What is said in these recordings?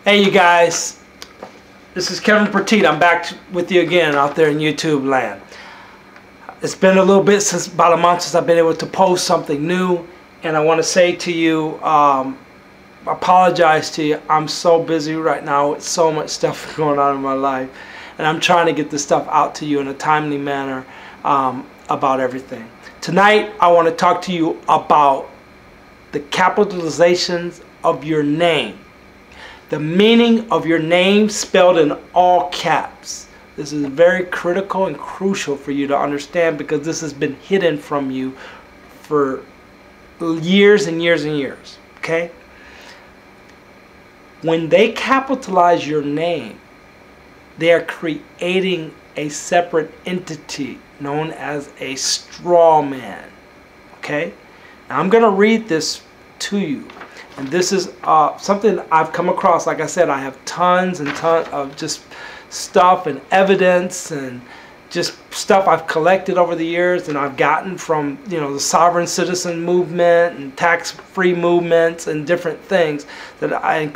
Hey you guys, this is Kevin Perteete. I'm back with you again out there in YouTube land. It's been a little bit since, about a month since I've been able to post something new, and I want to say to you, apologize to you. I'm so busy right now with so much stuff going on in my life, and I'm trying to get this stuff out to you in a timely manner about everything. Tonight I want to talk to you about the capitalizations of your name. The meaning of your name spelled in all caps. This is very critical and crucial for you to understand, because this has been hidden from you for years and years and years. Okay? When they capitalize your name, they are creating a separate entity known as a straw man. Okay? Now I'm going to read this to you. And this is something I've come across. Like I said, I have tons and tons of just stuff and evidence and just stuff I've collected over the years, and I've gotten from, you know, the sovereign citizen movement and tax-free movements and different things that and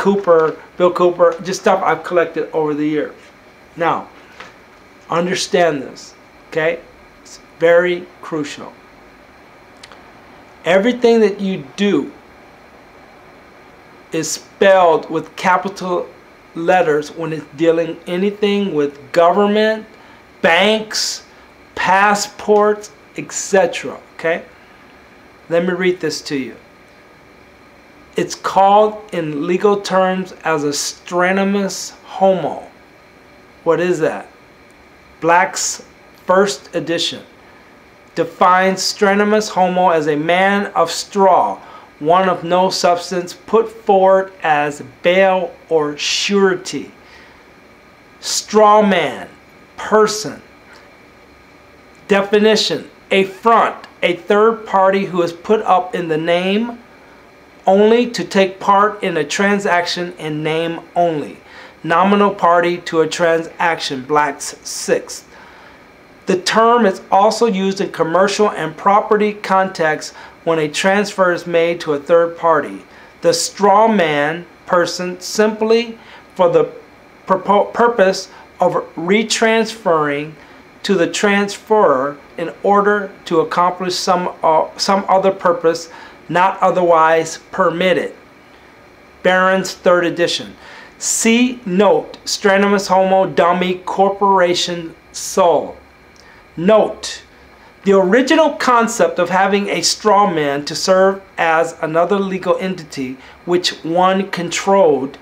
Bill Cooper, just stuff I've collected over the years. Now, understand this, okay? It's very crucial. Everything that you do is spelled with capital letters when it's dealing anything with government, banks, passports, etc. Okay? Let me read this to you. It's called in legal terms as a strenuous homo. What is that? Black's first edition defines strenuous homo as a man of straw, one of no substance, put forward as bail or surety. Straw man, person. Definition: a front, a third party who is put up in the name only to take part in a transaction in name only. Nominal party to a transaction, Black's sixth. The term is also used in commercial and property contexts when a transfer is made to a third party. The straw man person simply for the purpose of retransferring to the transferor in order to accomplish some other purpose not otherwise permitted. Barron's third edition. See note, strenuous homo dummy corporation soul. Note, the original concept of having a straw man to serve as another legal entity which one controlled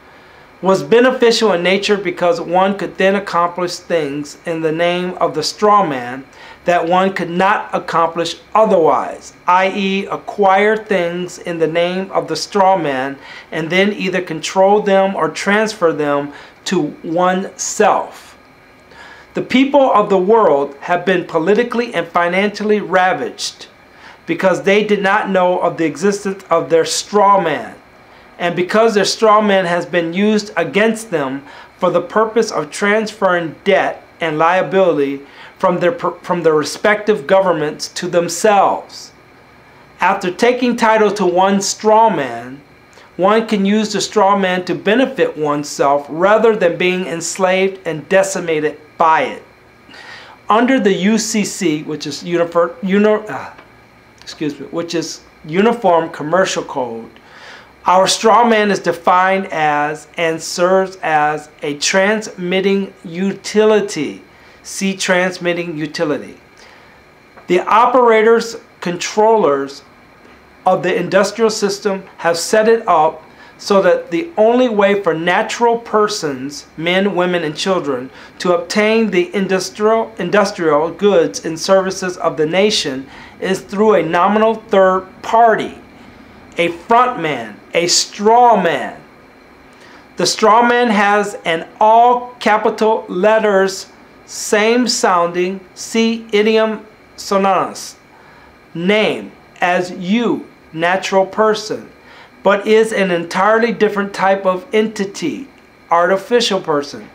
was beneficial in nature, because one could then accomplish things in the name of the straw man that one could not accomplish otherwise, i.e. acquire things in the name of the straw man and then either control them or transfer them to oneself. The people of the world have been politically and financially ravaged because they did not know of the existence of their straw man, and because their straw man has been used against them for the purpose of transferring debt and liability from their respective governments to themselves. After taking title to one straw man, one can use the straw man to benefit oneself rather than being enslaved and decimated by it. Under the UCC, which is Uniform Commercial Code, our straw man is defined as and serves as a transmitting utility. See transmitting utility. The operators, controllers of the industrial system have set it up so that the only way for natural persons, men, women, and children, to obtain the industrial goods and services of the nation is through a nominal third party, a front man, a straw man. The straw man has an all capital letters, same sounding, see idiom synonymous, name as you, natural person, but is an entirely different type of entity, artificial person,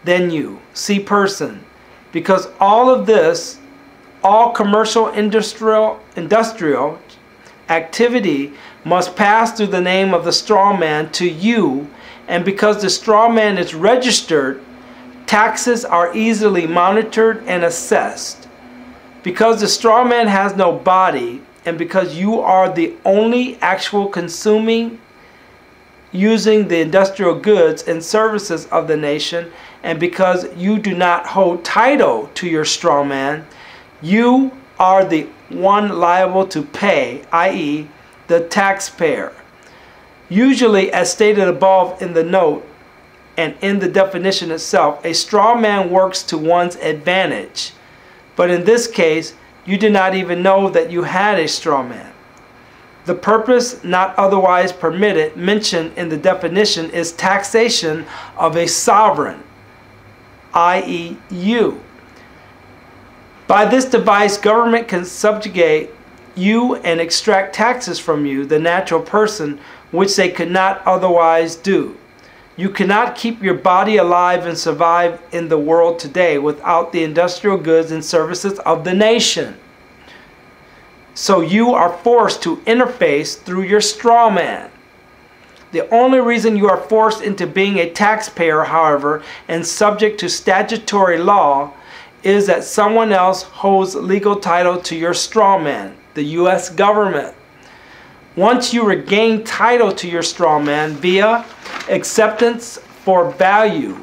than you, see person. Because all of this, all commercial industrial activity must pass through the name of the straw man to you, And because the straw man is registered, taxes are easily monitored and assessed. Because the straw man has no body, and because you are the only actual consuming, using the industrial goods and services of the nation, and because you do not hold title to your straw man, you are the one liable to pay, i.e., the taxpayer. Usually, as stated above in the note and in the definition itself, a straw man works to one's advantage. But in this case, you did not even know that you had a straw man. The purpose not otherwise permitted mentioned in the definition is taxation of a sovereign, i.e. you. By this device, government can subjugate you and extract taxes from you, the natural person, which they could not otherwise do. You cannot keep your body alive and survive in the world today without the industrial goods and services of the nation. So you are forced to interface through your straw man. The only reason you are forced into being a taxpayer, however, and subject to statutory law, is that someone else holds legal title to your straw man, the U.S. government. Once you regain title to your straw man via acceptance for value,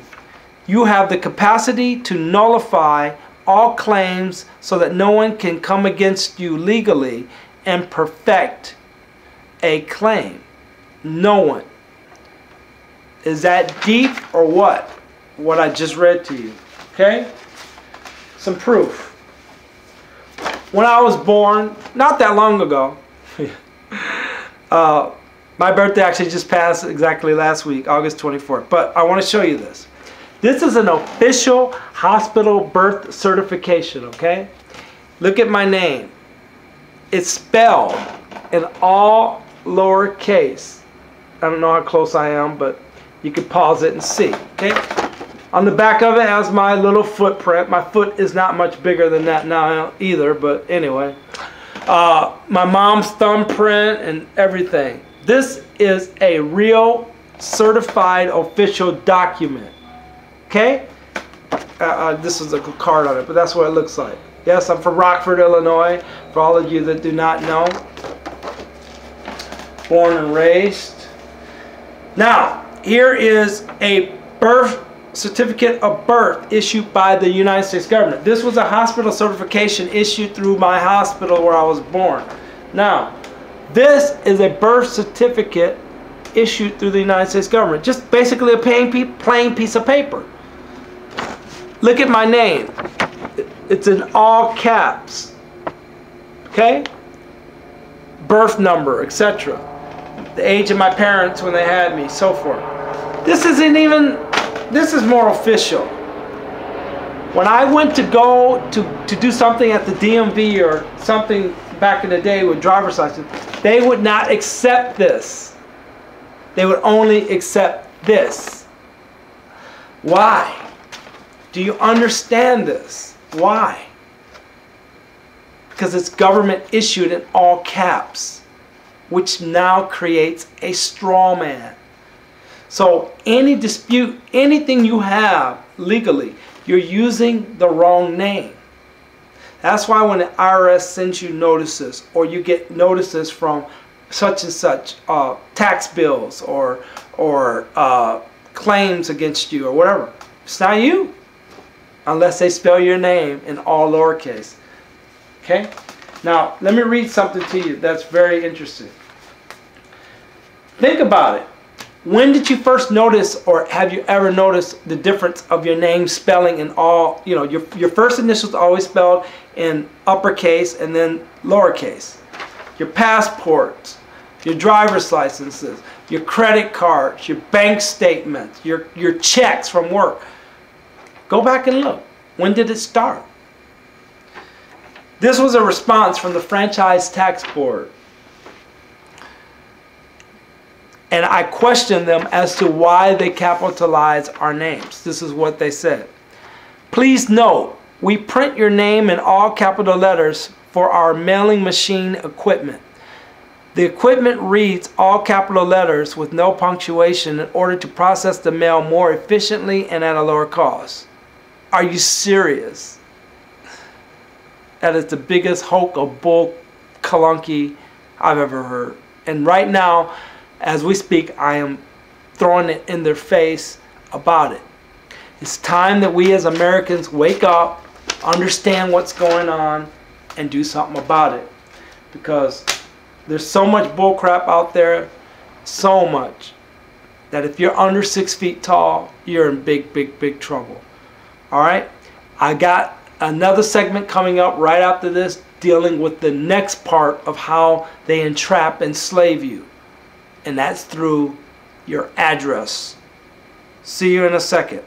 you have the capacity to nullify all claims so that no one can come against you legally and perfect a claim. No one. Is that deep or what? What I just read to you. Okay? Some proof. When I was born, not that long ago, my birthday actually just passed exactly last week, August 24th. But I want to show you this. This is an official hospital birth certification, okay? Look at my name. It's spelled in all lowercase. I don't know how close I am, but you can pause it and see, okay? On the back of it has my little footprint. My foot is not much bigger than that now either, but anyway. My mom's thumbprint and everything. This is a real certified official document. Okay? This is a card on it, but that's what it looks like. Yes, I'm from Rockford, Illinois. For all of you that do not know. Born and raised. Now, here is a birth certificate of birth issued by the United States government. This was a hospital certification issued through my hospital where I was born. Now, this is a birth certificate issued through the United States government. Just basically a plain piece of paper. Look at my name. It's in all caps. Okay? Birth number, etc. The age of my parents when they had me, so forth. This isn't even... This is more official. When I went to go to do something at the DMV or something back in the day with driver's license, they would not accept this. They would only accept this. Why? Do you understand this? Why? Because it's government issued in all caps, which now creates a straw man. So any dispute, anything you have legally, you're using the wrong name. That's why when the IRS sends you notices, or you get notices from such and such tax bills or claims against you or whatever, it's not you, unless they spell your name in all lowercase. Okay? Now, let me read something to you that's very interesting. Think about it. When did you first notice, or have you ever noticed the difference of your name spelling in all, you know, your first initials always spelled in uppercase and then lowercase. Your passports, your driver's licenses, your credit cards, your bank statements, your checks from work. Go back and look. When did it start? This was a response from the Franchise Tax Board. And I questioned them as to why they capitalize our names. This is what they said. Please note, we print your name in all capital letters for our mailing machine equipment. The equipment reads all capital letters with no punctuation in order to process the mail more efficiently and at a lower cost. Are you serious? That is the biggest hoax of bull calunky I've ever heard. And right now, as we speak, I am throwing it in their face about it. It's time that we as Americans wake up, understand what's going on, and do something about it. Because there's so much bullcrap out there, so much, that if you're under 6 feet tall, you're in big, big, big trouble. Alright? I got another segment coming up right after this dealing with the next part of how they entrap, enslave you. And that's through your address. See you in a second.